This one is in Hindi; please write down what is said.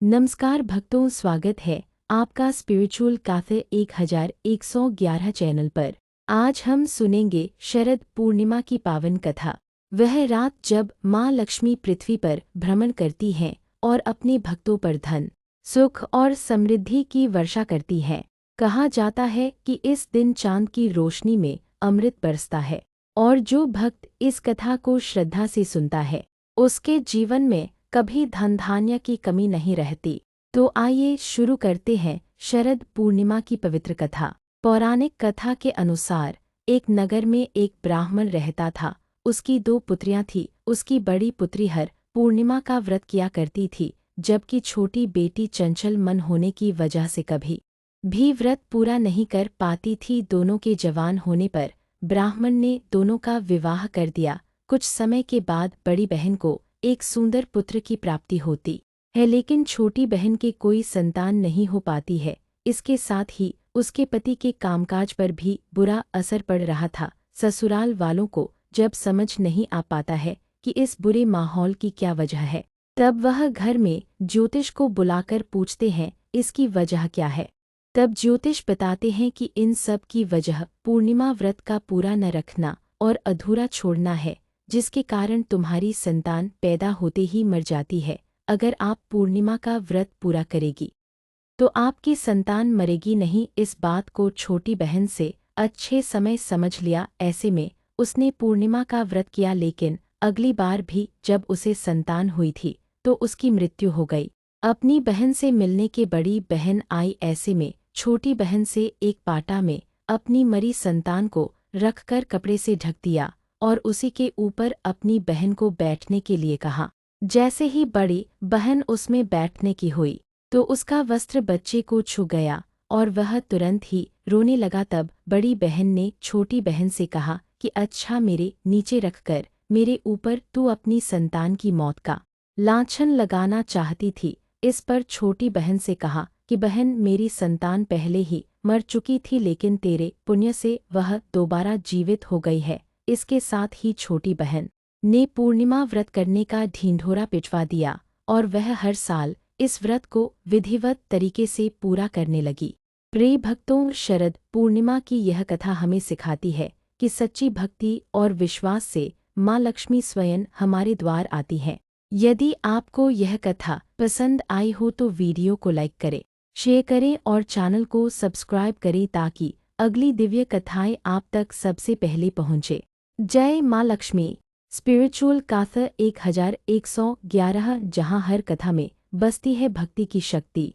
नमस्कार भक्तों, स्वागत है आपका स्पिरिचुअल कैफे 1111 चैनल पर। आज हम सुनेंगे शरद पूर्णिमा की पावन कथा। वह रात जब माँ लक्ष्मी पृथ्वी पर भ्रमण करती हैं और अपने भक्तों पर धन, सुख और समृद्धि की वर्षा करती हैं। कहा जाता है कि इस दिन चांद की रोशनी में अमृत बरसता है और जो भक्त इस कथा को श्रद्धा से सुनता है उसके जीवन में कभी धन धान्य की कमी नहीं रहती। तो आइए शुरू करते हैं शरद पूर्णिमा की पवित्र कथा। पौराणिक कथा के अनुसार एक नगर में एक ब्राह्मण रहता था। उसकी 2 पुत्रियां थीं। उसकी बड़ी पुत्री हर पूर्णिमा का व्रत किया करती थी, जबकि छोटी बेटी चंचल मन होने की वजह से कभी भी व्रत पूरा नहीं कर पाती थी। दोनों के जवान होने पर ब्राह्मण ने दोनों का विवाह कर दिया। कुछ समय के बाद बड़ी बहन को एक सुंदर पुत्र की प्राप्ति होती है, लेकिन छोटी बहन के कोई संतान नहीं हो पाती है। इसके साथ ही उसके पति के कामकाज पर भी बुरा असर पड़ रहा था। ससुराल वालों को जब समझ नहीं आ पाता है कि इस बुरे माहौल की क्या वजह है, तब वह घर में ज्योतिष को बुलाकर पूछते हैं इसकी वजह क्या है। तब ज्योतिष बताते हैं कि इन सब की वजह पूर्णिमा व्रत का पूरा न रखना और अधूरा छोड़ना है, जिसके कारण तुम्हारी संतान पैदा होते ही मर जाती है। अगर आप पूर्णिमा का व्रत पूरा करेगी तो आपकी संतान मरेगी नहीं। इस बात को छोटी बहन से अच्छे समय समझ लिया। ऐसे में उसने पूर्णिमा का व्रत किया, लेकिन अगली बार भी जब उसे संतान हुई थी तो उसकी मृत्यु हो गई। अपनी बहन से मिलने के बड़ी बहन आई। ऐसे में छोटी बहन से एक पाटा में अपनी मरी संतान को रखकर कपड़े से ढक दिया और उसी के ऊपर अपनी बहन को बैठने के लिए कहा। जैसे ही बड़ी बहन उसमें बैठने की हुई तो उसका वस्त्र बच्चे को छू गया और वह तुरंत ही रोने लगा। तब बड़ी बहन ने छोटी बहन से कहा कि अच्छा, मेरे नीचे रखकर मेरे ऊपर तू अपनी संतान की मौत का लांछन लगाना चाहती थी। इस पर छोटी बहन से कहा कि बहन, मेरी संतान पहले ही मर चुकी थी, लेकिन तेरे पुण्य से वह दोबारा जीवित हो गई है। इसके साथ ही छोटी बहन ने पूर्णिमा व्रत करने का ढिंढोरा पिटवा दिया और वह हर साल इस व्रत को विधिवत तरीके से पूरा करने लगी। प्रिय भक्तों, शरद पूर्णिमा की यह कथा हमें सिखाती है कि सच्ची भक्ति और विश्वास से माँ लक्ष्मी स्वयं हमारे द्वार आती हैं। यदि आपको यह कथा पसंद आई हो तो वीडियो को लाइक करें, शेयर करें और चैनल को सब्सक्राइब करें ताकि अगली दिव्य कथाएं आप तक सबसे पहले पहुँचे। जय माँ लक्ष्मी। स्पिरिचुअल कैफे 1111, जहाँ हर कथा में बसती है भक्ति की शक्ति।